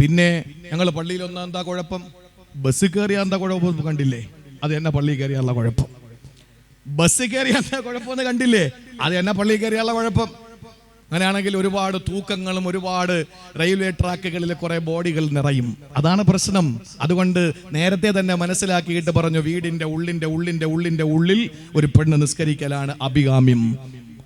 പിന്നെ ഞങ്ങൾ പള്ളിയിൽ ഒന്നാ എന്താ കുഴപ്പം? ബസ് കയറിയാ എന്താ കുഴപ്പം കണ്ടില്ലേ? അത് എന്നെ പള്ളി കയറിയാനുള്ള കുഴപ്പം. ബസ് കയറിയാ എന്താ കുഴപ്പമെന്ന് കണ്ടില്ലേ? അത് എന്നെ പള്ളി കയറിയാനുള്ള കുഴപ്പം. അങ്ങനെയാണെങ്കിൽ ഒരുപാട് തൂക്കങ്ങളും ഒരുപാട് റെയിൽവേ ട്രാക്കുകളിൽ കുറെ ബോഡികൾ നിറയും. അതാണ് പ്രശ്നം. അതുകൊണ്ട് നേരത്തെ തന്നെ മനസ്സിലാക്കിയിട്ട് പറഞ്ഞു, വീടിന്റെ ഉള്ളിൽ ഒരു പെണ്ണ് നിസ്കരിക്കലാണ് അഭികാമ്യം.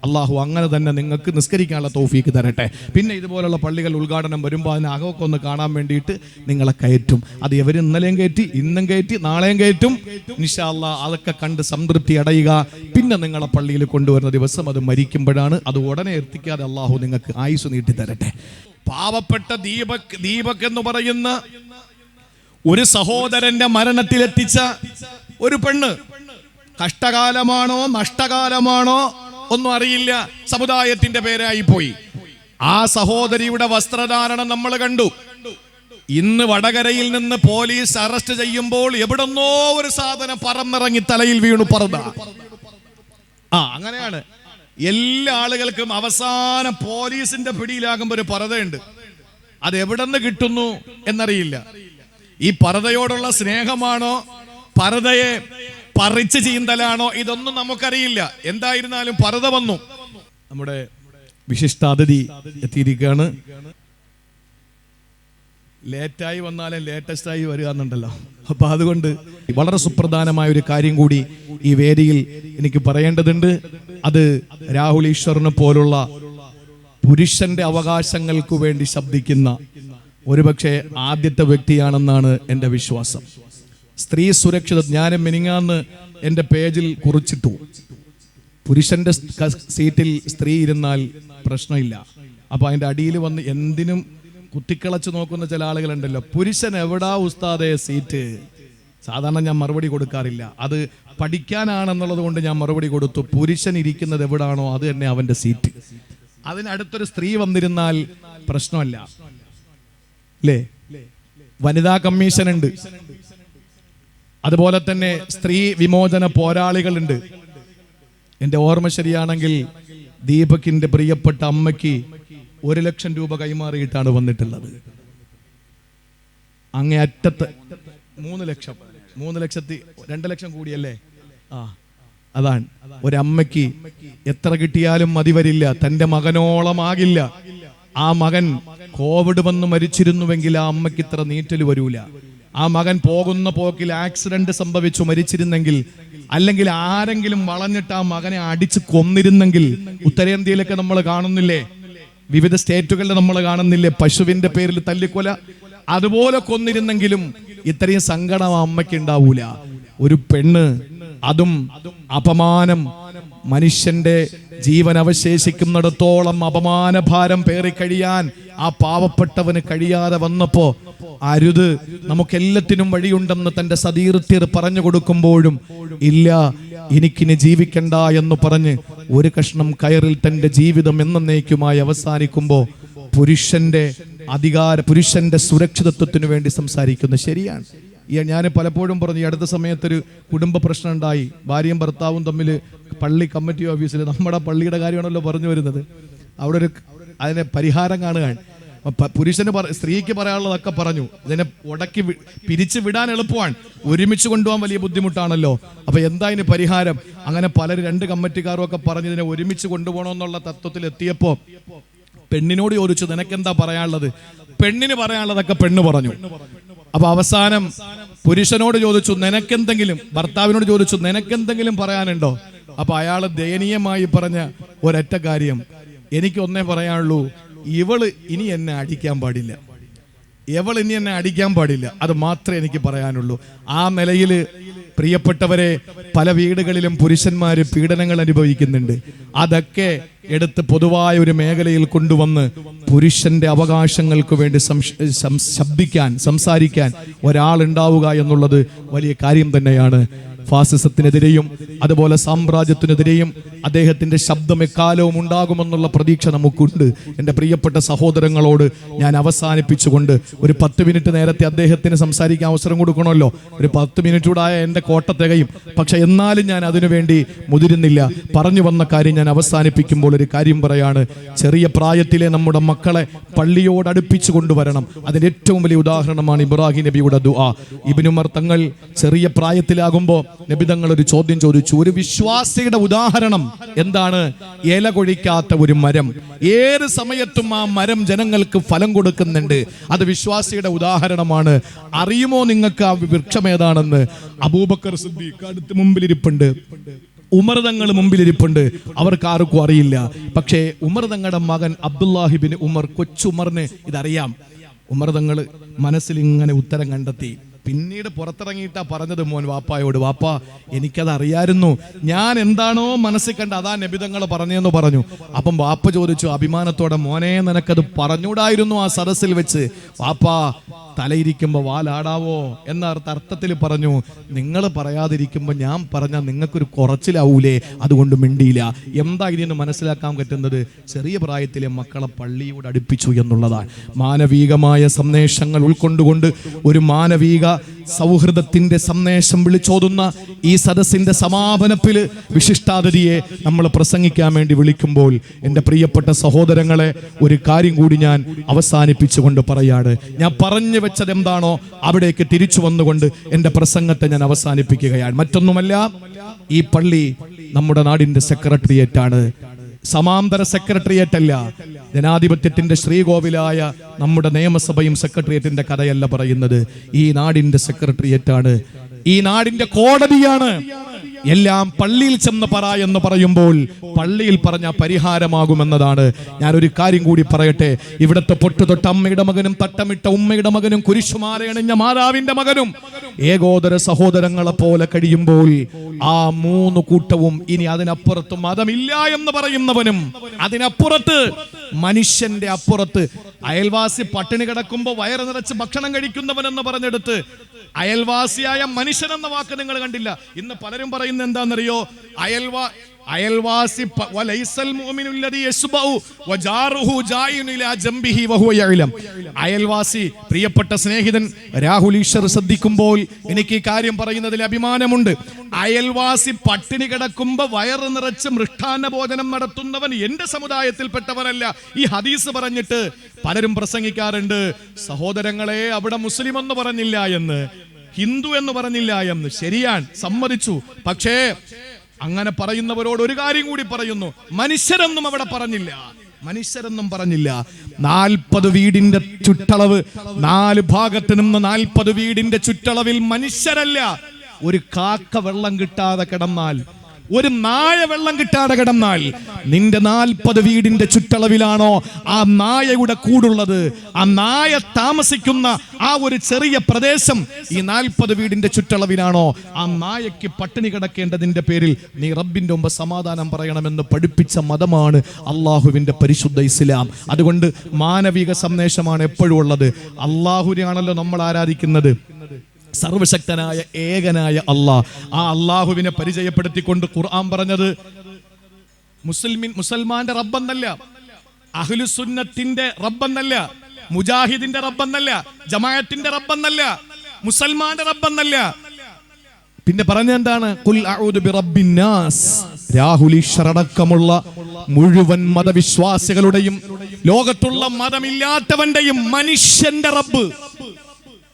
അള്ളാഹു അങ്ങനെ തന്നെ നിങ്ങൾക്ക് നിസ്കരിക്കാനുള്ള തൗഫീക്ക് തരട്ടെ. പിന്നെ ഇതുപോലുള്ള പള്ളികൾ ഉദ്ഘാടനം വരുമ്പോൾ അതിന് അകമൊക്കെ ഒന്ന് കാണാൻ വേണ്ടിയിട്ട് നിങ്ങളെ കയറ്റും. അത് ഇവർ ഇന്നലെയും കയറ്റി, ഇന്നും കയറ്റി, നാളെയും കയറ്റും. ഇൻഷാ അല്ലാഹ് അതൊക്കെ കണ്ട് സംതൃപ്തി അടയുക. പിന്നെ നിങ്ങളെ പള്ളിയിൽ കൊണ്ടുവരുന്ന ദിവസം അത് മരിക്കുമ്പോഴാണ്. അത് ഉടനെ എത്തിക്കാതെ അള്ളാഹു നിങ്ങൾക്ക് ആയുസ് നീട്ടി തരട്ടെ. പാവപ്പെട്ട ദീപക് എന്ന് പറയുന്ന ഒരു സഹോദരന്റെ മരണത്തിലെത്തിച്ച ഒരു പെണ്ണ്, കഷ്ടകാലമാണോ നഷ്ടകാലമാണോ ഒന്നും അറിയില്ല, സമുദായത്തിന്റെ പേരായി പോയി. ആ സഹോദരിയുടെ വസ്ത്രധാരണം നമ്മൾ കണ്ടു. ഇന്ന് വടകരയിൽ നിന്ന് പോലീസ് അറസ്റ്റ് ചെയ്യുമ്പോൾ എവിടെന്നോ ഒരു സാധനം പറന്നിറങ്ങി തലയിൽ വീണു പർദ്ദ. അങ്ങനെയാണ് എല്ലാ ആളുകൾക്കും അവസാനം പോലീസിന്റെ പിടിയിലാകുമ്പോൾ ഒരു പർദ്ദയുണ്ട്. അത് എവിടെന്ന് കിട്ടുന്നു എന്നറിയില്ല. ഈ പർദ്ദയോടുള്ള സ്നേഹമാണോ പർദ്ദയെ പറിച്ച് ചീന്തലാണോ ഇതൊന്നും നമുക്കറിയില്ല. എന്തായിരുന്നാലും പർദ്ദ വന്നു. നമ്മുടെ വിശിഷ്ടാതിഥി എത്തിയിരിക്കുകയാണ്. ലേറ്റായി വന്നാലും ലേറ്റസ്റ്റായി വരിക എന്നുണ്ടല്ലോ. അപ്പൊ അതുകൊണ്ട് വളരെ സുപ്രധാനമായ ഒരു കാര്യം കൂടി ഈ വേദിയിൽ എനിക്ക് പറയേണ്ടതുണ്ട്. അത് രാഹുൽ ഈശ്വറിനെ പോലുള്ള പുരുഷന്റെ അവകാശങ്ങൾക്ക് വേണ്ടി ശബ്ദിക്കുന്ന ഒരുപക്ഷെ ആദ്യത്തെ വ്യക്തിയാണെന്നാണ് എൻ്റെ വിശ്വാസം. സ്ത്രീ സുരക്ഷിത, ഞാൻ മിനിങ്ങാന്ന് എൻ്റെ പേജിൽ കുറിച്ചിട്ടു, പുരുഷന്റെ സീറ്റിൽ സ്ത്രീ ഇരുന്നാൽ പ്രശ്നമില്ല. അപ്പൊ അതിൻ്റെ അടിയിൽ വന്ന് എന്തിനും കുത്തിക്കളച്ച് നോക്കുന്ന ചില ആളുകളുണ്ടല്ലോ, പുരുഷൻ എവിടാ ഉസ്താദേ സീറ്റ്? സാധാരണ ഞാൻ മറുപടി കൊടുക്കാറില്ല. അത് പഠിക്കാനാണെന്നുള്ളത് കൊണ്ട് ഞാൻ മറുപടി കൊടുത്തു. പുരുഷൻ ഇരിക്കുന്നത് എവിടാണോ അത് തന്നെ അവന്റെ സീറ്റ്. അതിനടുത്തൊരു സ്ത്രീ വന്നിരുന്നാൽ പ്രശ്നമല്ല അല്ലേ? വനിതാ കമ്മീഷൻ ഉണ്ട്, അതുപോലെ തന്നെ സ്ത്രീ വിമോചന പോരാളികളുണ്ട്. എൻ്റെ ഓർമ്മ ശരിയാണെങ്കിൽ ദീപകിന്റെ പ്രിയപ്പെട്ട അമ്മയ്ക്ക് 1 ലക്ഷം രൂപ കൈമാറിയിട്ടാണ് വന്നിട്ടുള്ളത്. അങ്ങേ അറ്റത്ത് 3 ലക്ഷം, 2 ലക്ഷം കൂടിയല്ലേ? അതാണ് ഒരമ്മയ്ക്ക് എത്ര കിട്ടിയാലും മതി വരില്ല. തന്റെ മകനോളം ആകില്ല. ആ മകൻ കോവിഡ് വന്ന് മരിച്ചിരുന്നുവെങ്കിൽ ആ അമ്മയ്ക്ക് ഇത്ര നീറ്റൽ വരൂല. ആ മകൻ പോകുന്ന പോക്കിൽ ആക്സിഡന്റ് സംഭവിച്ചു മരിച്ചിരുന്നെങ്കിൽ, അല്ലെങ്കിൽ ആരെങ്കിലും വളഞ്ഞിട്ട് ആ മകനെ അടിച്ച് കൊന്നിരുന്നെങ്കിൽ, ഉത്തരേന്ത്യയിലൊക്കെ നമ്മൾ കാണുന്നില്ലേ, വിവിധ സ്റ്റേറ്റുകളിൽ നമ്മൾ കാണുന്നില്ലേ പശുവിന്റെ പേരിൽ തല്ലിക്കൊല, അതുപോലെ കൊന്നിരുന്നെങ്കിലും ഇത്രയും സങ്കടം ആ അമ്മയ്ക്ക് ഉണ്ടാവൂല. ഒരു പെണ്ണ്, അതും അപമാനം, മനുഷ്യന്റെ ജീവൻ അവശേഷിക്കുന്നിടത്തോളം അപമാനഭാരം പേറി കഴിയാൻ ആ പാവപ്പെട്ടവന് കഴിയാതെ വന്നപ്പോ, അരുത്, നമുക്കെല്ലാത്തിനും വഴിയുണ്ടെന്ന് തന്റെ സതീർത്തിയർ പറഞ്ഞു കൊടുക്കുമ്പോഴും ഇല്ല, എനിക്കിനി ജീവിക്കണ്ട എന്ന് പറഞ്ഞ് ഒരു കഷ്ണം കയറിൽ തന്റെ ജീവിതം എന്നേക്കുമായി അവസാനിക്കുമ്പോ പുരുഷന്റെ സുരക്ഷിതത്വത്തിന് വേണ്ടി സംസാരിക്കുന്നു. ശരിയാണ്. ഞാൻ പലപ്പോഴും പറഞ്ഞു, ഈ അടുത്ത സമയത്തൊരു കുടുംബ പ്രശ്നം ഉണ്ടായി. ഭാര്യയും ഭർത്താവും തമ്മിൽ പള്ളി കമ്മിറ്റി ഓഫീസിൽ, നമ്മുടെ പള്ളിയുടെ കാര്യമാണല്ലോ പറഞ്ഞു വരുന്നത്, അവിടെ അതിനെ പരിഹാരം കാണുകയാണ്. പുരുഷന് സ്ത്രീക്ക് പറയാനുള്ളതൊക്കെ പറഞ്ഞു. ഇതിനെ ഉടക്കി പിരിച്ചു വിടാൻ എളുപ്പമാണ്, ഒരുമിച്ച് കൊണ്ടുപോകാൻ വലിയ ബുദ്ധിമുട്ടാണല്ലോ. അപ്പൊ എന്താ ഇതിന് പരിഹാരം? അങ്ങനെ പലരും 2 കമ്മിറ്റിക്കാരും ഒക്കെ പറഞ്ഞ് ഇതിനെ ഒരുമിച്ച് കൊണ്ടുപോകണമെന്നുള്ള തത്വത്തിൽ എത്തിയപ്പോ പെണ്ണിനോട് ചോദിച്ചു, നിനക്കെന്താ പറയാനുള്ളത്? പെണ്ണിന് പറയാനുള്ളതൊക്കെ പെണ്ണ് പറഞ്ഞു. അപ്പൊ അവസാനം പുരുഷനോട് ചോദിച്ചു, നിനക്കെന്തെങ്കിലും, ഭർത്താവിനോട് ചോദിച്ചു, നിനക്കെന്തെങ്കിലും പറയാനുണ്ടോ? അപ്പൊ അയാൾ ദയനീയമായി പറഞ്ഞ ഒരൊറ്റ കാര്യം, എനിക്ക് ഒന്നേ പറയാനുള്ളൂ, ഇവള് ഇനി എന്നെ അടിക്കാൻ പാടില്ല, അത് മാത്രമേ എനിക്ക് പറയാനുള്ളൂ. ആ നിലയിൽ പ്രിയപ്പെട്ടവരെ, പല വീടുകളിലും പുരുഷന്മാര് പീഡനങ്ങൾ അനുഭവിക്കുന്നുണ്ട്. അതൊക്കെ എടുത്ത് പൊതുവായ ഒരു മേഖലയിൽ കൊണ്ടുവന്ന് പുരുഷന്റെ അവകാശങ്ങൾക്ക് വേണ്ടി സംസാരിക്കാൻ ഒരാളുണ്ടാവുക എന്നുള്ളത് വലിയ കാര്യം തന്നെയാണ്. ഫാസിസത്തിനെതിരെയും അതുപോലെ സാമ്രാജ്യത്തിനെതിരെയും അദ്ദേഹത്തിന്റെ ശബ്ദം എക്കാലവും ഉണ്ടാകുമെന്നുള്ള പ്രതീക്ഷ നമുക്കുണ്ട്. എൻ്റെ പ്രിയപ്പെട്ട സഹോദരങ്ങളോട് ഞാൻ അവസാനിപ്പിച്ചുകൊണ്ട് ഒരു 10 മിനിറ്റ് നേരത്തെ അദ്ദേഹത്തിന് സംസാരിക്കാൻ അവസരം കൊടുക്കണമല്ലോ. ഒരു 10 മിനിറ്റ് കൂടായ എൻ്റെ കോട്ട തികയും. പക്ഷെ എന്നാലും ഞാൻ അതിനുവേണ്ടി മുതിരുന്നില്ല. പറഞ്ഞു വന്ന കാര്യം ഞാൻ അവസാനിപ്പിക്കുമ്പോൾ ഒരു കാര്യം പറയാണ്. ചെറിയ പ്രായത്തിലെ നമ്മുടെ മക്കളെ പള്ളിയോട് അടുപ്പിച്ചു കൊണ്ടുവരണം. അതിൻ്റെ ഏറ്റവും വലിയ ഉദാഹരണമാണ് ഇബ്രാഹിം നബിയുടെ ദുആ. ഇബ്നു ഉമർ തങ്ങൾ ചെറിയ പ്രായത്തിലാകുമ്പോൾ നബി തങ്ങൾ ഒരു ചോദ്യം ചോദിച്ചു. ഒരു വിശ്വാസിയുടെ ഉദാഹരണം എന്താണ്? ഇല കൊഴിക്കാത്ത ഒരു മരം. ഏത് സമയത്തും ആ മരം ജനങ്ങൾക്ക് ഫലം കൊടുക്കുന്നുണ്ട്. അത് വിശ്വാസിയുടെ ഉദാഹരണമാണ്. അറിയുമോ നിങ്ങൾക്ക് ആ വൃക്ഷം ഏതാണെന്ന്? അബൂബക്കർ സിദ്ദീഖ് അടുത്ത് മുമ്പിലിരിപ്പുണ്ട്, ഉമർ തങ്ങൾ മുമ്പിലിരിപ്പുണ്ട്. അവർക്ക് ആർക്കും അറിയില്ല. പക്ഷേ ഉമർ തങ്ങളുടെ മകൻ അബ്ദുല്ലാഹിബിൻ ഉമർ, കൊച്ചുമറിന് ഇതറിയാം. ഉമർ തങ്ങൾ മനസ്സിൽ ഇങ്ങനെ ഉത്തരം കണ്ടെത്തി. പിന്നീട് പുറത്തിറങ്ങിയിട്ടാ പറഞ്ഞത് മോൻ വാപ്പായോട്, വാപ്പാ എനിക്കത് അറിയായിരുന്നു, ഞാൻ എന്താണോ മനസ്സിൽ കണ്ട അതാ നബിതങ്ങൾ പറഞ്ഞെന്ന് പറഞ്ഞു. അപ്പം വാപ്പ ചോദിച്ചു അഭിമാനത്തോടെ, മോനെ നിനക്കത് പറഞ്ഞൂടായിരുന്നു ആ സദസ്സിൽ വെച്ച്? വാപ്പാ തലയിരിക്കുമ്പോൾ വാലാടാവോ എന്ന അർത്ഥത്തിൽ പറഞ്ഞു. നിങ്ങൾ പറയാതിരിക്കുമ്പോൾ ഞാൻ പറഞ്ഞാൽ നിങ്ങൾക്കൊരു കുറച്ചിലാവൂലേ, അതുകൊണ്ട് മിണ്ടിയില്ല. എന്താ ഇതിന് മനസ്സിലാക്കാൻ പറ്റുന്നത്? ചെറിയ പ്രായത്തിലെ മക്കളെ പള്ളിയോട് അടുപ്പിച്ചു എന്നുള്ളതാണ്. മാനവികമായ സന്ദേശങ്ങൾ ഉൾക്കൊണ്ടുകൊണ്ട് ഒരു മാനവിക സൗഹൃദത്തിന്റെ സന്ദേശം വിളിച്ചോതുന്ന ഈ സദസ്സിന്റെ സമാപനത്തിൽ വിശിഷ്ടാതിഥിയെ നമ്മൾ പ്രസംഗിക്കാൻ വേണ്ടി വിളിക്കുമ്പോൾ എൻ്റെ പ്രിയപ്പെട്ട സഹോദരങ്ങളെ, ഒരു കാര്യം കൂടി ഞാൻ അവസാനിപ്പിച്ചുകൊണ്ട് പറയാണ്. ഞാൻ പറഞ്ഞു വെച്ചത് എന്താണോ അവിടേക്ക് തിരിച്ചു വന്നുകൊണ്ട് എൻ്റെ പ്രസംഗത്തെ ഞാൻ അവസാനിപ്പിക്കുകയാണ്. മറ്റൊന്നുമല്ല, ഈ പള്ളി നമ്മുടെ നാടിന്റെ സെക്രട്ടേറിയറ്റ് ആണ്. സമാന്തര സെക്രട്ടേറിയറ്റ് അല്ല. ജനാധിപത്യത്തിന്റെ ശ്രീകോവിലായ നമ്മുടെ നിയമസഭയും സെക്രട്ടേറിയറ്റിന്റെ കഥയല്ല പറയുന്നത്. ഈ നാടിന്റെ സെക്രട്ടേറിയറ്റ് ആണ്, ഈ നാടിന്റെ കോടതിയാണ്. എല്ലാം പള്ളിയിൽ ചെന്ന് പറ എന്ന് പറയുമ്പോൾ പള്ളിയിൽ പറഞ്ഞ പരിഹാരമാകുമെന്നതാണ്. ഞാനൊരു കാര്യം കൂടി പറയട്ടെ. ഇവിടുത്തെ പൊട്ടുതൊട്ട അമ്മയുടെ മകനും തട്ടമിട്ട ഉമ്മയുടെ മകനും കുരിശുമാലയണിഞ്ഞ മാതാവിന്റെ മകനും ഏകോദര സഹോദരങ്ങളെ പോലെ കഴിയുമ്പോൾ ആ 3 കൂട്ടവും ഇനി അതിനപ്പുറത്ത് മതമില്ല എന്ന് പറയുന്നവനും, അതിനപ്പുറത്ത് മനുഷ്യന്റെ അപ്പുറത്ത് അയൽവാസി പട്ടിണി കിടക്കുമ്പോൾ വയറ് നിറച്ച് ഭക്ഷണം കഴിക്കുന്നവൻ എന്ന് പറഞ്ഞെടുത്ത് അയൽവാസിയായ മനുഷ്യൻ എന്ന വാക്ക് നിങ്ങൾ കണ്ടില്ല. ഇന്ന് പലരും പറയുന്നത് എന്താണെന്നറിയോ? അയൽവാസി അയൽവാസി. പ്രിയപ്പെട്ട സ്നേഹിതൻ രാഹുൽ ഈശ്വർ ശ്രദ്ധിക്കുമ്പോൾ എനിക്ക് ഈ കാര്യം പറയുന്നതിൽ അഭിമാനമുണ്ട്. അയൽവാസി പട്ടിണി കിടക്കുമ്പോ വയറ് നിറച്ച് മൃഷ്ടാന്ന ഭോജനം നടത്തുന്നവൻ എന്റെ സമുദായത്തിൽപ്പെട്ടവനല്ല. ഈ ഹദീസ് പറഞ്ഞിട്ട് പലരും പ്രസംഗിക്കാറുണ്ട്, സഹോദരങ്ങളെ അവിടെ മുസ്ലിം എന്ന് പറഞ്ഞില്ല എന്ന്, ഹിന്ദു എന്ന് പറഞ്ഞില്ല എന്ന്. ശരിയാണ്, സമ്മതിച്ചു. പക്ഷേ അങ്ങനെ പറയുന്നവരോട് ഒരു കാര്യം കൂടി പറയുന്നു, മനുഷ്യരെന്നും അവിടെ പറഞ്ഞില്ല. മനുഷ്യരെന്നും പറഞ്ഞില്ല. 40 വീടിന്റെ ചുറ്റളവ്, 4 ഭാഗത്ത് നിന്ന് 40 വീടിന്റെ ചുറ്റളവിൽ മനുഷ്യരല്ല. ഒരു കാക്ക വെള്ളം കിട്ടാതെ കിടന്നാൽ, ഒരു നായ വെള്ളം കിട്ടാതെ കിടന്നാൽ, നിന്റെ 40 വീടിന്റെ ചുറ്റളവിലാണോ ആ നായയുടെ കൂടുള്ളത്? ആ നായ താമസിക്കുന്ന ആ ഒരു ചെറിയ പ്രദേശം ഈ 40 വീടിന്റെ ചുറ്റളവിലാണോ? ആ നായയ്ക്ക് പട്ടിണി കിടക്കേണ്ടതിന്റെ പേരിൽ നീ റബ്ബിന്റെ മുമ്പ് സമാധാനം പറയണമെന്ന് പഠിപ്പിച്ച മതമാണ് അള്ളാഹുവിന്റെ പരിശുദ്ധ ഇസ്ലാം. അതുകൊണ്ട് മാനവിക സന്ദേശമാണ് എപ്പോഴും ഉള്ളത്. അള്ളാഹുവിനെയാണല്ലോ നമ്മൾ ആരാധിക്കുന്നത്, സർവശക്തനായ ഏകനായ അള്ളാഹ്. ആ അള്ളാഹുവിനെ പരിചയപ്പെടുത്തിക്കൊണ്ട് ഖുർആൻ പറഞ്ഞത് മുസൽമാന്റെ റബ്ബെന്നല്ല, അഹ്ലുസുന്നത്തിന്റെ റബ്ബെന്നല്ല, മുജാഹിദിന്റെ റബ്ബെന്നല്ല, ജമാഅത്തിന്റെ റബ്ബെന്നല്ല, മുസൽമാന്റെ റബ്ബെന്നല്ല. പിന്നെ പറഞ്ഞ എന്താണ്? ഖുൽ അഊദു ബിറബ്ബിന്നാസ്. രാഹുൽ ഈശ്വർ അടക്കമുള്ള മുഴുവൻ മതവിശ്വാസികളുടെയും ലോകത്തുള്ള മതമില്ലാത്തവന്റെയും മനുഷ്യന്റെ റബ്ബ്.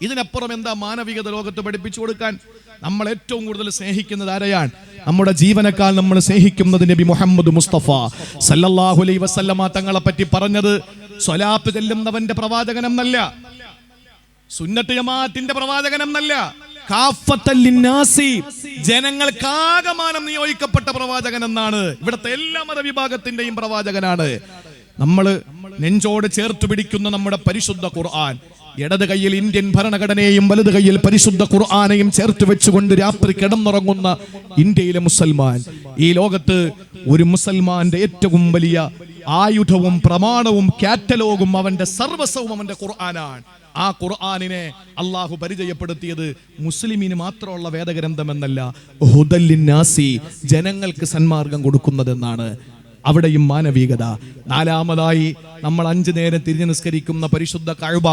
ഇതിനപ്പുറം എന്താ മാനവികത ലോകത്ത് പഠിപ്പിച്ചു കൊടുക്കാൻ? നമ്മൾ ഏറ്റവും കൂടുതൽ സ്നേഹിക്കുന്നത് ആരെയാണ്? നമ്മുടെ ജീവനേക്കാൾ നമ്മൾ സ്നേഹിക്കുന്നത് നബി മുഹമ്മദ് മുസ്തഫ സല്ലല്ലാഹു അലൈഹി വസല്ലമ തങ്ങളെ പറ്റി പറഞ്ഞത് സ്വലാത്ത് ചെല്ലുന്നവന്റെ പ്രവാചകനെന്നല്ല, സുന്നത്ത് ജമാഅത്തിന്റെ പ്രവാചകനെന്നല്ല, കാഫത്തൽ ലിന്നാസി, ജനങ്ങൾക്കാകമാനം നിയോഗിക്കപ്പെട്ട പ്രവാചകൻ എന്നാണ്. ഇവിടുത്തെ എല്ലാ മതവിഭാഗത്തിന്റെയും പ്രവാചകനാണ്. നമ്മൾ നെഞ്ചോട് ചേർത്ത് പിടിക്കുന്ന നമ്മുടെ പരിശുദ്ധ ഖുർആൻ, ഇടത് കയ്യിൽ ഇന്ത്യൻ ഭരണഘടനയെയും വലത് കയ്യിൽ പരിശുദ്ധ ഖുർആനെയും ചേർത്ത് വെച്ചുകൊണ്ട് രാത്രി കിടന്നുറങ്ങുന്ന ഇന്ത്യയിലെ മുസൽമാൻ. ഈ ലോകത്ത് ഒരു മുസൽമാന്റെ ഏറ്റവും വലിയ ആയുധവും പ്രമാണവും കാറ്റലോഗും അവന്റെ സർവസ്വവും അവന്റെ ഖുർആനാണ്. ആ ഖുർആനിനെ അള്ളാഹു പരിചയപ്പെടുത്തിയത് മുസ്ലിമിന് മാത്രമുള്ള വേദഗ്രന്ഥമെന്നല്ല, ഹുദല്ലിന്നാസി, ജനങ്ങൾക്ക് സന്മാർഗം കൊടുക്കുന്നതെന്നാണ്. അവിടെയും മാനവികത. നാലാമതായി നമ്മൾ 5 നേരം തിരിഞ്ഞു നിസ്കരിക്കുന്ന പരിശുദ്ധ കഅബ,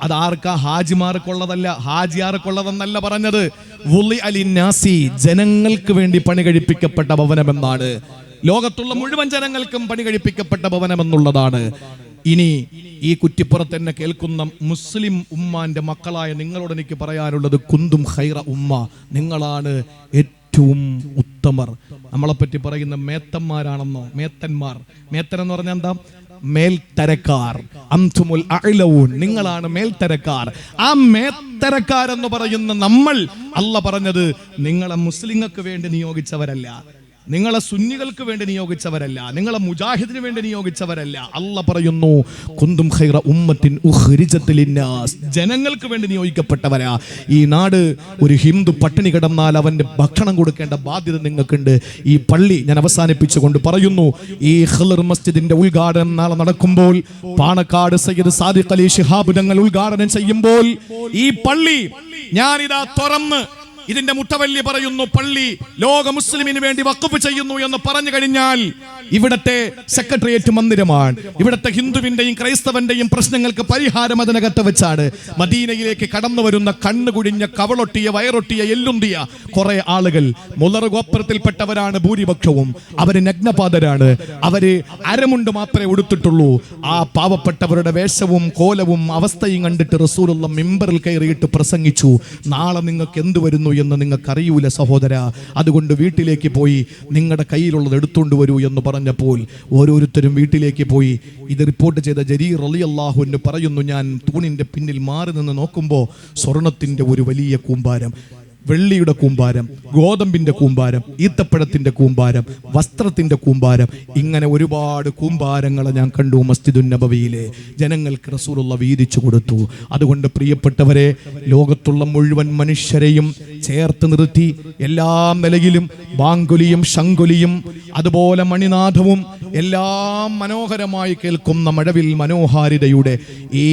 അത് ആർക്കാ? ഹാജിമാർക്കുള്ളതല്ല, ഹാജിയാർക്കുള്ളതെന്നല്ല പറഞ്ഞത്. വുളി അലിന്നാസി, ജനങ്ങൾക്ക് വേണ്ടി പണി കഴിപ്പിക്കപ്പെട്ട ഭവനമെന്നാണ്. ലോകത്തുള്ള മുഴുവൻ ജനങ്ങൾക്കും പണി കഴിപ്പിക്കപ്പെട്ട ഭവനമെന്നുള്ളതാണ്. ഇനി ഈ കുറ്റിപ്പുറത്ത് തന്നെ കേൾക്കുന്ന മുസ്ലിം ഉമ്മാന്റെ മക്കളായ നിങ്ങളോട് എനിക്ക് പറയാനുള്ളത്, കുന്തും ഖൈറ ഉമ്മ, നിങ്ങളാണ് ഏറ്റവും ഉത്തമർ. നമ്മളെപ്പറ്റി പറയുന്ന മേത്തന്മാരാണെന്നോ? മേത്തന്മാർ, മേത്തൻ എന്ന് പറഞ്ഞാൽ എന്താ? മേൽത്തരക്കാർ. അംതുമുൽ അഅ്ലഊൻ, നിങ്ങളാണ് മേൽത്തരക്കാർ. ആ മേൽത്തരക്കാരെന്ന് പറയുന്ന നമ്മൾ, അല്ലാഹ് പറഞ്ഞത് നിങ്ങളെ മുസ്ലിങ്ങൾക്ക് വേണ്ടി നിയോഗിച്ചവരല്ല, നിങ്ങളെ സുന്നികൾക്ക് വേണ്ടി നിയോഗിച്ചവരല്ല, നിങ്ങളെ മുജാഹിദിന് വേണ്ടി നിയോഗിച്ചവരല്ല. അല്ലാഹ് പറയുന്നു, കുന്തും ഖൈറ ഉമ്മത്തിൻ ഉഖ്രിജത് ലിന്നാസ്, ജനങ്ങൾക്ക് വേണ്ടി നിയോഗിക്കപ്പെട്ടവരാ. ഈ നാട് ഒരു ഹിന്ദു പട്ടിണി കിടന്നാൽ അവന്റെ ഭക്ഷണം കൊടുക്കേണ്ട ബാധ്യത നിങ്ങൾക്കുണ്ട്. ഈ പള്ളി ഞാൻ അവസാനിപ്പിച്ചുകൊണ്ട് പറയുന്നു, ഈ ഖിളർ മസ്ജിദിന്റെ ഉദ്ഘാടനം നാളെ നടക്കുമ്പോൾ, പാണക്കാട് സയ്യിദ് സാദിഖ് അലി ശിഹാബ് തങ്ങൾ ഉദ്ഘാടനം ചെയ്യുമ്പോൾ, ഈ പള്ളി ഞാനിതാ തുറന്ന് ഇതിന്റെ മുട്ടവല്ലി പറയുന്നു, പള്ളി ലോക മുസ്ലിമിന് വേണ്ടി വഖഫ് ചെയ്യുന്നു എന്ന് പറഞ്ഞു കഴിഞ്ഞാൽ, ഇവിടത്തെ സെക്രട്ടേറിയറ്റ് മന്ദിരമാണ്. ഇവിടത്തെ ഹിന്ദുവിന്റെയും ക്രൈസ്തവന്റെയും പ്രശ്നങ്ങൾക്ക് പരിഹാരം അതിനകത്ത് വെച്ചാണ്. മദീനയിലേക്ക് കടന്നു വരുന്ന കണ്ണുകുഴിഞ്ഞ, കവളൊട്ടിയ, വയറൊട്ടിയ, എല്ലുന്തിയ കുറെ ആളുകൾ, മുളർ ഗോത്രത്തിൽപ്പെട്ടവരാണ് ഭൂരിപക്ഷവും. അവര് നഗ്നപാതരാണ്, അവര് അരമുണ്ട് മാത്രമേ ഉടുത്തിട്ടുള്ളൂ. ആ പാവപ്പെട്ടവരുടെ വേഷവും കോലവും അവസ്ഥയും കണ്ടിട്ട് റസൂലുള്ള മിമ്പറിൽ കയറിയിട്ട് പ്രസംഗിച്ചു, നാളെ നിങ്ങൾക്ക് എന്ത് വരുന്നു എന്ന് നിങ്ങൾക്ക് അറിയൂല സഹോദര, അതുകൊണ്ട് വീട്ടിലേക്ക് പോയി നിങ്ങളുടെ കയ്യിലുള്ളത് എടുത്തുകൊണ്ട് വരൂ എന്ന് പറഞ്ഞപ്പോൾ ഓരോരുത്തരും വീട്ടിലേക്ക് പോയി. ഇത് റിപ്പോർട്ട് ചെയ്ത ജരീർ റളിയല്ലാഹു അൻഹു പറയുന്നു, ഞാൻ തൂണിന്റെ പിന്നിൽ മാറി നിന്ന് നോക്കുമ്പോൾ സ്വർണത്തിന്റെ ഒരു വലിയ കൂമ്പാരം, വെള്ളിയുടെ കൂമ്പാരം, ഗോതമ്പിന്റെ കൂമ്പാരം, ഈത്തപ്പഴത്തിന്റെ കൂമ്പാരം, വസ്ത്രത്തിന്റെ കൂമ്പാരം, ഇങ്ങനെ ഒരുപാട് കൂമ്പാരങ്ങളെ ഞാൻ കണ്ടു മസ്ജിദുൻ നബവിയിലെ. ജനങ്ങൾക്ക് റസൂലുള്ള വീതിച്ചു കൊടുത്തു. അതുകൊണ്ട് പ്രിയപ്പെട്ടവരെ, ലോകത്തുള്ള മുഴുവൻ മനുഷ്യരെയും ചേർത്ത് നിർത്തി എല്ലാ നിലയിലും ബാങ്കുലിയും ശങ്കുലിയും അതുപോലെ മണിനാഥവും എല്ലാം മനോഹരമായി കേൾക്കുന്ന മഴവിൽ മനോഹാരിതയുടെ ഈ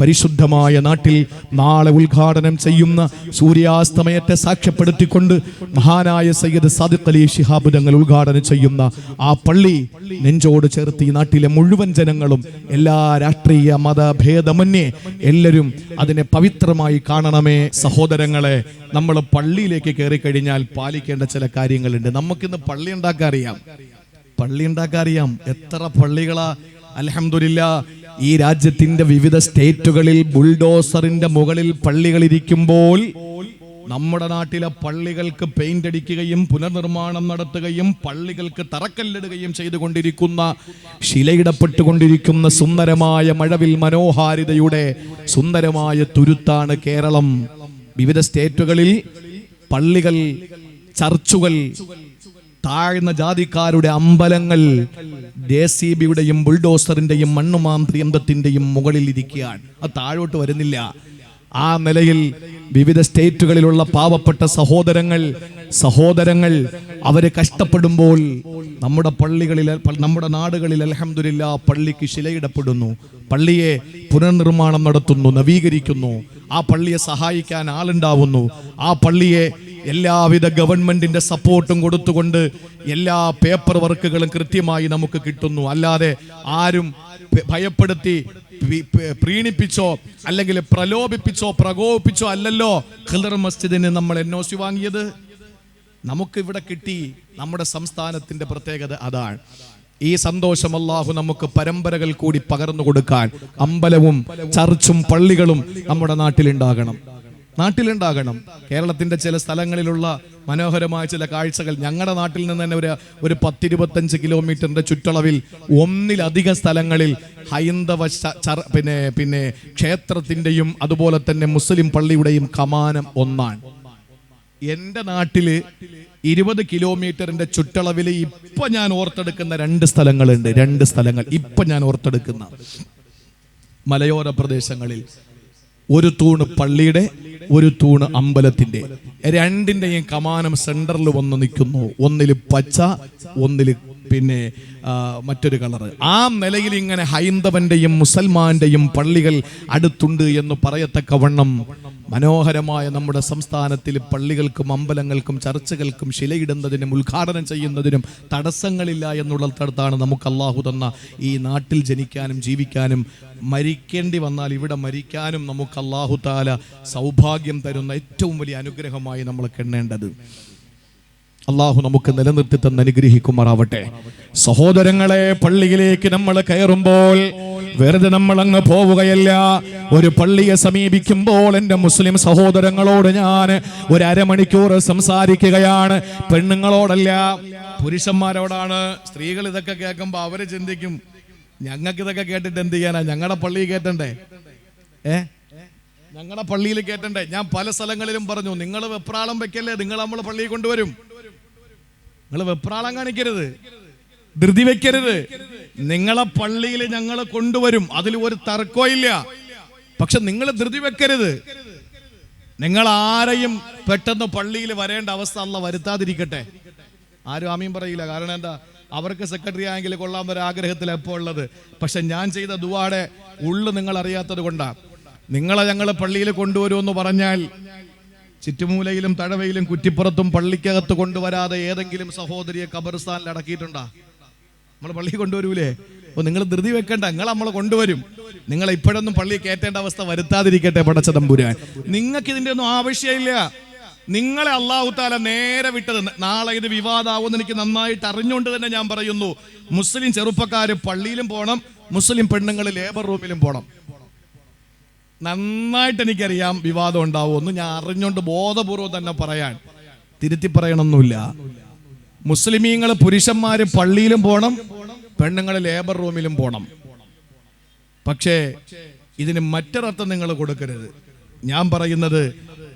പരിശുദ്ധമായ നാട്ടിൽ നാളെ ഉദ്ഘാടനം ചെയ്യുന്ന സൂര്യാസ്തമയത്തെ സാക്ഷ്യപ്പെടുത്തിക്കൊണ്ട് മഹാനായ സയ്യിദ് സാദിഖ് അലി ശിഹാബ് തങ്ങൾ ഉദ്ഘാടനം ചെയ്യുന്ന ആ പള്ളി നെഞ്ചോട് ചേർത്ത് ഈ നാട്ടിലെ മുഴുവൻ ജനങ്ങളും, എല്ലാ രാഷ്ട്രീയ മതഭേദമന്യേ എല്ലാവരും അതിനെ പവിത്രമായി കാണണമേ. സഹോദരങ്ങളെ, നമ്മൾ പള്ളിയിലേക്ക് കയറി കഴിഞ്ഞാൽ പാലിക്കേണ്ട ചില കാര്യങ്ങളുണ്ട്. നമുക്കിന്ന് പള്ളി ഉണ്ടാക്കാൻ അറിയാം, എത്ര പള്ളികളാ അൽഹംദുലില്ലാഹ്. ഈ രാജ്യത്തിന്റെ വിവിധ സ്റ്റേറ്റുകളിൽ ബുൾഡോസറിന്റെ മുകളിൽ പള്ളികൾ ഇരിക്കുമ്പോൾ, നമ്മുടെ നാട്ടിലെ പള്ളികൾക്ക് പെയിന്റ് അടിക്കുകയും പുനർനിർമ്മാണം നടത്തുകയും പള്ളികൾക്ക് തറക്കല്ലിടുകയും ചെയ്തുകൊണ്ടിരിക്കുന്ന, ശിലയിടപ്പെട്ടുകൊണ്ടിരിക്കുന്ന സുന്ദരമായ മഴവിൽ മനോഹാരിതയുടെ സുന്ദരമായ തുരുത്താണ് കേരളം. വിവിധ സ്റ്റേറ്റുകളിൽ പള്ളികൾ, ചർച്ചുകൾ, താഴ്ന്ന ജാതിക്കാരുടെ അമ്പലങ്ങൾ JCBയുടെയും ബുൾഡോസറിന്റെയും മണ്ണുമാന്ത്രിയന്ത്രത്തിന്റെയും മുകളിൽ ഇരിക്കുകയാണ്. അത് താഴോട്ട് വരുന്നില്ല. ആ നിലയിൽ വിവിധ സ്റ്റേറ്റുകളിലുള്ള പാവപ്പെട്ട സഹോദരങ്ങൾ അവര് കഷ്ടപ്പെടുമ്പോൾ നമ്മുടെ പള്ളികളിൽ, നമ്മുടെ നാടുകളിൽ അൽഹംദുലില്ലാഹ് പള്ളിക്ക് ശിലയിടപ്പെടുന്നു, പള്ളിയെ പുനർനിർമ്മാണം നടത്തുന്നു, നവീകരിക്കുന്നു. ആ പള്ളിയെ സഹായിക്കാൻ ആളുണ്ടാവുന്നു. ആ പള്ളിയെ എല്ലാവിധ ഗവൺമെന്റിന്റെ സപ്പോർട്ടും കൊടുത്തുകൊണ്ട് എല്ലാ പേപ്പർ വർക്കുകളും കൃത്യമായി നമുക്ക് കിട്ടുന്നു. അല്ലാതെ ആരും ഭയപ്പെടുത്തി പ്രീണിപ്പിച്ചോ അല്ലെങ്കിൽ പ്രലോഭിപ്പിച്ചോ പ്രകോപിപ്പിച്ചോ അല്ലല്ലോ ഖിളർ മസ്ജിദിന് നമ്മൾ NOC വാങ്ങിയത്. നമുക്ക് ഇവിടെ കിട്ടി. നമ്മുടെ സംസ്ഥാനത്തിന്റെ പ്രത്യേകത അതാണ്. ഈ സന്തോഷം അല്ലാഹു നമുക്ക് പരമ്പരകൾ കൂടി പകർന്നു കൊടുക്കാൻ അമ്പലവും ചർച്ചും പള്ളികളും നമ്മുടെ നാട്ടിലുണ്ടാകണം. കേരളത്തിന്റെ ചില സ്ഥലങ്ങളിലുള്ള മനോഹരമായ ചില കാഴ്ചകൾ, ഞങ്ങളുടെ നാട്ടിൽ നിന്ന് തന്നെ ഒരു 10-25 കിലോമീറ്ററിന്റെ ചുറ്റളവിൽ ഒന്നിലധികം സ്ഥലങ്ങളിൽ ഹൈന്ദവ പിന്നെ ക്ഷേത്രത്തിന്റെയും അതുപോലെ തന്നെ മുസ്ലിം പള്ളിയുടെയും കമാനം ഒന്നാണ്. എന്റെ നാട്ടില് 20 കിലോമീറ്ററിന്റെ ചുറ്റളവിൽ ഇപ്പൊ ഞാൻ ഓർത്തെടുക്കുന്ന 2 സ്ഥലങ്ങളുണ്ട്. 2 സ്ഥലങ്ങൾ ഇപ്പൊ ഞാൻ ഓർത്തെടുക്കുന്ന മലയോര പ്രദേശങ്ങളിൽ. ഒരു തൂണ് പള്ളിയുടെ, ഒരു തൂണ് അമ്പലത്തിന്റെ. രണ്ടിന്റെയും കമാനം സെന്ററിൽ വന്ന് നിൽക്കുന്നു. ഒന്നില് പച്ച, ഒന്നില് പിന്നെ മറ്റൊരു കളറ്. ആ നിലയിൽ ഇങ്ങനെ ഹൈന്ദവന്റെയും മുസൽമാന്റെയും പള്ളികൾ അടുത്തുണ്ട് എന്ന് പറയത്തക്കവണ്ണം മനോഹരമായ നമ്മുടെ സംസ്ഥാനത്തിൽ പള്ളികൾക്കും അമ്പലങ്ങൾക്കും ചർച്ചകൾക്കും ശിലയിടുന്നതിനും ഉദ്ഘാടനം ചെയ്യുന്നതിനും തടസ്സങ്ങളില്ല എന്നുള്ളിടത്താണ് നമുക്ക് അള്ളാഹു തന്ന ഈ നാട്ടിൽ ജനിക്കാനും ജീവിക്കാനും, മരിക്കേണ്ടി വന്നാൽ ഇവിടെ മരിക്കാനും നമുക്ക് അള്ളാഹു താല സൗഭാഗ്യം തരുന്ന ഏറ്റവും വലിയ അനുഗ്രഹമായി നമ്മൾ എണ്ണേണ്ടത്. അള്ളാഹു നമുക്ക് നിലനിർത്തി തന്ന് അനുഗ്രഹിക്കുമാറാവട്ടെ. സഹോദരങ്ങളെ, പള്ളിയിലേക്ക് നമ്മൾ കയറുമ്പോൾ വെറുതെ നമ്മൾ അങ്ങ് പോവുകയല്ല. ഒരു പള്ളിയെ സമീപിക്കുമ്പോൾ എൻ്റെ മുസ്ലിം സഹോദരങ്ങളോട് ഞാൻ ഒരു അരമണിക്കൂർ സംസാരിക്കുകയാണ്. പെണ്ണുങ്ങളോടല്ല, പുരുഷന്മാരോടാണ്. സ്ത്രീകൾ ഇതൊക്കെ കേൾക്കുമ്പോൾ അവര് ചിന്തിക്കും, ഞങ്ങൾക്ക് ഇതൊക്കെ കേട്ടിട്ട് എന്ത് ചെയ്യാനാ, ഞങ്ങളുടെ പള്ളിയിൽ കേട്ടണ്ടേ, ഞങ്ങളുടെ പള്ളിയിൽ കേട്ടണ്ടേ. ഞാൻ പല സ്ഥലങ്ങളിലും പറഞ്ഞു, നിങ്ങൾ വെപ്രാളം വെക്കല്ലേ, നിങ്ങൾ നമ്മൾ പള്ളിയിൽ കൊണ്ടുവരും. നിങ്ങൾ വെപ്രാളം കാണിക്കരുത്, ധൃതി വെക്കരുത്. നിങ്ങളെ പള്ളിയിൽ ഞങ്ങൾ കൊണ്ടുവരും, അതിൽ ഒരു തർക്കമില്ല. പക്ഷെ നിങ്ങൾ ധൃതി വെക്കരുത്. നിങ്ങൾ ആരെയും പെട്ടെന്ന് പള്ളിയിൽ വരേണ്ട അവസ്ഥ അല്ലാഹ് വരുത്താതിരിക്കട്ടെ. ആരും ആമീൻ പറയില്ല. കാരണം എന്താ, അവർക്ക് സെക്രട്ടറി ആയെങ്കിൽ കൊള്ളാൻ ഒരു ആഗ്രഹത്തിൽ എപ്പോൾ ഉള്ളത്. പക്ഷെ ഞാൻ ചെയ്ത ദുആടെ ഉള്ളു നിങ്ങൾ അറിയാത്തത് കൊണ്ടാണ്. നിങ്ങളെ ഞങ്ങൾ പള്ളിയിൽ കൊണ്ടുവരുമെന്ന് പറഞ്ഞാൽ ചുറ്റുമൂലയിലും തഴവയിലും കുറ്റിപ്പുറത്തും പള്ളിക്കകത്ത് കൊണ്ടുവരാതെ ഏതെങ്കിലും സഹോദരിയെ ഖബർസ്ഥാനിൽ അടക്കിയിട്ടുണ്ടാ? നമ്മൾ പള്ളിയിൽ കൊണ്ടുവരൂലേ? അപ്പോൾ നിങ്ങൾ ധൃതി വെക്കണ്ട, നിങ്ങൾ നമ്മൾ കൊണ്ടുവരും. നിങ്ങൾ ഇപ്പോഴൊന്നും പള്ളിയിൽ കയറ്റേണ്ട അവസ്ഥ വരുത്താതിരിക്കട്ടെ പടച്ച തമ്പുരാൻ. നിങ്ങൾക്ക് ഇതിന്റെ ഒന്നും ആവശ്യമില്ല. നിങ്ങളെ അല്ലാഹു തആല നേരെ വിട്ടത്. നാളെ ഇത് വിവാദമാവുമെന്ന് എനിക്ക് നന്നായിട്ട് അറിഞ്ഞുകൊണ്ട് തന്നെ ഞാൻ പറയുന്നു, മുസ്ലിം ചെറുപ്പക്കാര് പള്ളിയിലും പോകണം, മുസ്ലിം പെണ്ണുങ്ങൾ ലേബർ റൂമിലും പോകണം. നന്നായിട്ട് എനിക്കറിയാം വിവാദം ഉണ്ടാവുമെന്ന്. ഞാൻ അറിഞ്ഞുകൊണ്ട് ബോധപൂർവ്വം തന്നെ പറയാൻ, തിരുത്തി പറയണമെന്നില്ല. മുസ്ലിമീങ്ങൾ പുരുഷന്മാര് പള്ളിയിലും പോകണം, പെണ്ണുങ്ങൾ ലേബർ റൂമിലും പോകണം. പക്ഷേ ഇതിന് മറ്റൊരർത്ഥം നിങ്ങൾ കൊടുക്കരുത്. ഞാൻ പറയുന്നത്,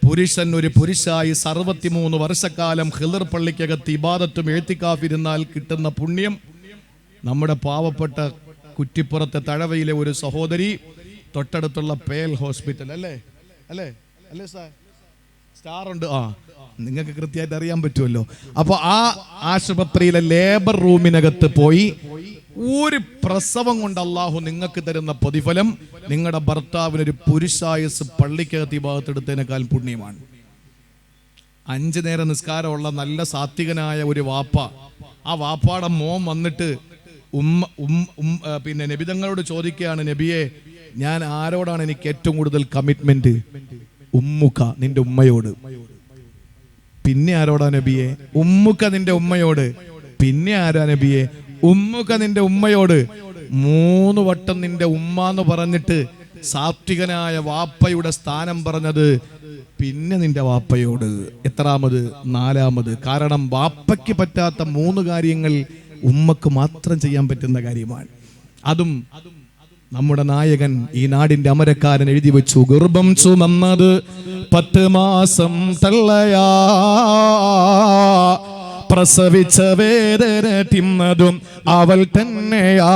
പുരുഷൻ ഒരു പുരുഷായി 63 വർഷക്കാലം ഖിളർ പള്ളിക്കകത്ത് ഇബാദത്തും എഴുത്തിക്കാഫിരുന്നാൽ കിട്ടുന്ന പുണ്യം നമ്മുടെ പാവപ്പെട്ട കുറ്റിപ്പുറത്തെ തഴവയിലെ ഒരു സഹോദരി തൊട്ടടുത്തുള്ള പേൽ ഹോസ്പിറ്റൽ അല്ലേ അല്ലേ അല്ലേ സാർ, സ്റ്റാർ ഉണ്ട്, നിങ്ങൾക്ക് കൃത്യമായിട്ട് അറിയാൻ പറ്റുമല്ലോ. അപ്പൊ ആ ആശുപത്രിയിലെ ലേബർ റൂമിനകത്ത് പോയി ഒരു പ്രസവം കൊണ്ട് അള്ളാഹു നിങ്ങൾക്ക് തരുന്ന പ്രതിഫലം നിങ്ങളുടെ ഭർത്താവിനൊരു പുരുഷായുസ് പള്ളിക്കകത്ത് ഈ ഭാഗത്തെടുത്തതിനേക്കാൾ പുണ്യമാണ്. 5 നേരം നിസ്കാരമുള്ള നല്ല സാത്വികനായ ഒരു വാപ്പ, ആ വാപ്പാടെ മോൻ വന്നിട്ട് പിന്നെ നബിതങ്ങളോട് ചോദിക്കുകയാണ്, നബിയെ, ഞാൻ ആരോടാണ് എനിക്ക് ഏറ്റവും കൂടുതൽ കമ്മിറ്റ്മെന്റ്? ഉമ്മുക്ക, നിന്റെ ഉമ്മയോട്. പിന്നെ ആരോടാ നബിയെ? ഉമ്മുക്ക നിന്റെ ഉമ്മയോട്. പിന്നെ ആരാ നബിയെ? ഉമ്മുക്ക നിന്റെ ഉമ്മയോട്. 3 വട്ടം നിന്റെ ഉമ്മ എന്ന് പറഞ്ഞിട്ട് സാത്വികനായ വാപ്പയുടെ സ്ഥാനം പറഞ്ഞത് പിന്നെ നിന്റെ വാപ്പയോട്. എത്രാമത്? 4ാമത്. കാരണം വാപ്പയ്ക്ക് പറ്റാത്ത 3 കാര്യങ്ങൾ ഉമ്മക്ക് മാത്രം ചെയ്യാൻ പറ്റുന്ന കാര്യമാണ്. അതും നമ്മുടെ നായകൻ, ഈ നാടിന്റെ അമരക്കാരൻ എഴുതി വെച്ചു, ഗർഭം ചുമന്നത് 10 മാസം തള്ളയാ, പ്രസവിച്ച വേദന തിന്നതും അവൾ തന്നെയാ,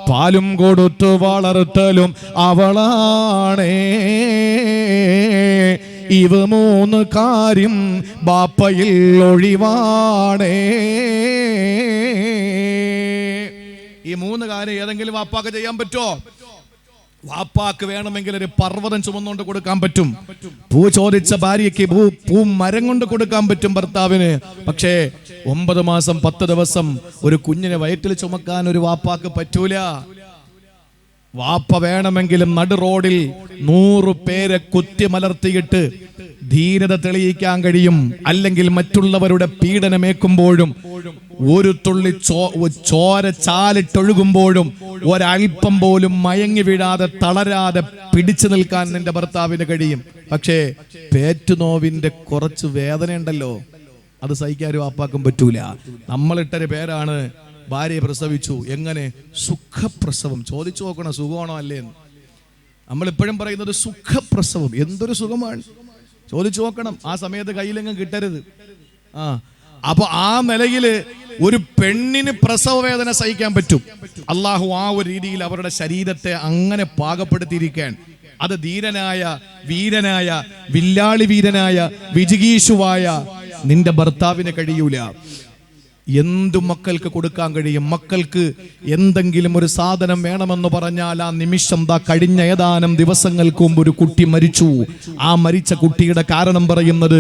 പാലും കൊടുത്തു വളർത്തലും അവളാണേ, ഇവ 3 കാര്യം ബാപ്പയിൽ ഒഴിവാണേ. ഈ 3 കാര്യം ഏതെങ്കിലും വാപ്പാക്ക് ചെയ്യാൻ പറ്റുമോ? വാപ്പാക്ക് വേണമെങ്കിൽ ഒരു പർവ്വതം ചുമന്നുകൊണ്ട് കൊടുക്കാൻ പറ്റും. പൂ ചോദിച്ച ഭാര്യയ്ക്ക് പൂ മരം കൊണ്ട് കൊടുക്കാൻ പറ്റും ഭർത്താവിന്. പക്ഷേ 9 മാസം 10 ദിവസം ഒരു കുഞ്ഞിനെ വയറ്റിൽ ചുമക്കാൻ ഒരു വാപ്പാക്ക് പറ്റൂല. വാപ്പ വേണമെങ്കിലും നടു റോഡിൽ 100 പേരെ കുത്തിമലർത്തിയിട്ട് ധീരത തെളിയിക്കാൻ കഴിയും. അല്ലെങ്കിൽ മറ്റുള്ളവരുടെ പീഡനമേക്കുമ്പോഴും ഒരു തുള്ളി ചോര ചാലിട്ടൊഴുകുമ്പോഴും ഒരൽപ്പം പോലും മയങ്ങി വീഴാതെ തളരാതെ പിടിച്ചു നിൽക്കാൻ നിന്റെ ഭർത്താവിന് കഴിയും. പക്ഷേ പേറ്റുനോവിന്റെ കുറച്ച് വേദന ഉണ്ടല്ലോ, അത് സഹിക്കാനും വാപ്പാക്കും പറ്റൂല. നമ്മളിട്ടൊരു പേരാണ്, ഭാര്യയെ പ്രസവിച്ചു. എങ്ങനെ? സുഖപ്രസവം. ചോദിച്ചു നോക്കണം, സുഖമാണോ അല്ലേന്ന്. നമ്മളിപ്പോഴും പറയുന്നത് സുഖപ്രസവം. എന്തൊരു സുഖമാണ്, ചോദിച്ചു നോക്കണം. ആ സമയത്ത് കയ്യിലെങ്ങും കിട്ടരുത്. അപ്പൊ ആ നിലയില് ഒരു പെണ്ണിന് പ്രസവ വേദന സഹിക്കാൻ പറ്റും. അള്ളാഹു ആ ഒരു രീതിയിൽ അവരുടെ ശരീരത്തെ അങ്ങനെ പാകപ്പെടുത്തിയിരിക്കാൻ, അത് ധീരനായ വീരനായ വില്ലാളി വീരനായ വിജിഗീഷുവായ നിന്റെ ഭർത്താവിന് കഴിയൂല. എന്തു മക്കൾക്ക് കൊടുക്കാൻ കഴിയും? മക്കൾക്ക് എന്തെങ്കിലും ഒരു സാധനം വേണമെന്ന് പറഞ്ഞാൽ ആ നിമിഷം കഴിഞ്ഞ ഏതാനും ദിവസങ്ങൾക്ക് മുമ്പ് ഒരു കുട്ടി മരിച്ചു. ആ മരിച്ച കുട്ടിയുടെ കാരണം പറയുന്നത്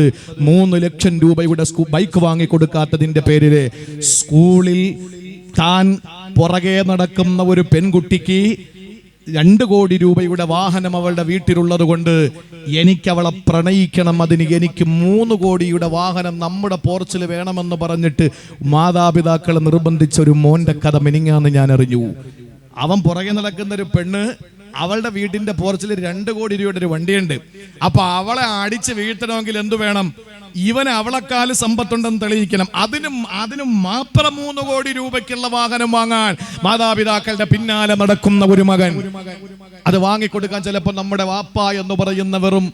3 ലക്ഷം രൂപയുടെ ബൈക്ക് വാങ്ങിക്കൊടുക്കാത്തതിന്റെ പേരില് സ്കൂളിൽ താൻ പുറകെ നടക്കുന്ന ഒരു പെൺകുട്ടിക്ക് 2 കോടി രൂപയുടെ വാഹനം അവളുടെ വീട്ടിലുള്ളത് കൊണ്ട് എനിക്ക് അവളെ പ്രണയിക്കണം, അതിന് എനിക്ക് 3 കോടിയുടെ വാഹനം നമ്മുടെ പോർച്ചിൽ വേണമെന്ന് പറഞ്ഞിട്ട് മാതാപിതാക്കളെ നിർബന്ധിച്ച ഒരു മോന്റെ കഥ മിനിങ്ങാന്ന് ഞാൻ അറിഞ്ഞു. അവൻ പുറകെ നടക്കുന്ന ഒരു പെണ്ണ്, അവളുടെ വീടിന്റെ പോർച്ചിൽ 2 കോടി രൂപയുടെ ഒരു വണ്ടിയുണ്ട്. അപ്പൊ അവളെ അടിച്ച് വീഴ്ത്തണമെങ്കിൽ എന്തു വേണം? ഇവന് അവളെക്കാല് സമ്പത്തുണ്ടെന്ന് തെളിയിക്കണം. അതിനും മാത്രം 3 കോടി രൂപയ്ക്കുള്ള വാഹനം വാങ്ങാൻ മാതാപിതാക്കളുടെ പിന്നാലെ നടക്കുന്ന ഒരു മകൻ. അത് വാങ്ങിക്കൊടുക്കാൻ ചിലപ്പോൾ നമ്മുടെ വാപ്പ എന്ന് പറയുന്ന വെറും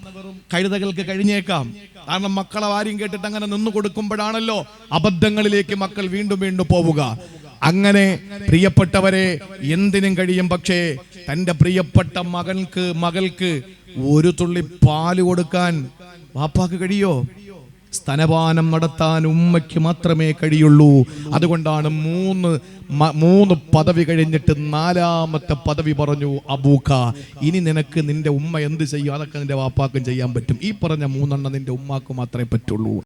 കഴുതകൾക്ക് കഴിഞ്ഞേക്കാം. കാരണം മക്കളെ ആരും കേട്ടിട്ട് അങ്ങനെ നിന്നു കൊടുക്കുമ്പോഴാണല്ലോ അബദ്ധങ്ങളിലേക്ക് മക്കൾ വീണ്ടും വീണ്ടും പോവുക. അങ്ങനെ പ്രിയപ്പെട്ടവരെ, എന്തിനും കഴിയും. പക്ഷേ തൻ്റെ പ്രിയപ്പെട്ട മകൾക്ക് ഒരു തുള്ളി പാല് കൊടുക്കാൻ വാപ്പാക്ക് കഴിയോ? സ്തനപാനം നടത്താൻ ഉമ്മയ്ക്ക് മാത്രമേ കഴിയുള്ളൂ. അതുകൊണ്ടാണ് 3 പദവി കഴിഞ്ഞിട്ട് 4ാമത്തെ പദവി പറഞ്ഞു അബൂക്ക. ഇനി നിനക്ക് നിന്റെ ഉമ്മ എന്ത് ചെയ്യും അതൊക്കെ നിന്റെ വാപ്പാക്കും ചെയ്യാൻ പറ്റും. ഈ പറഞ്ഞ 3 നിന്റെ ഉമ്മാക്ക് മാത്രമേ പറ്റുള്ളൂ.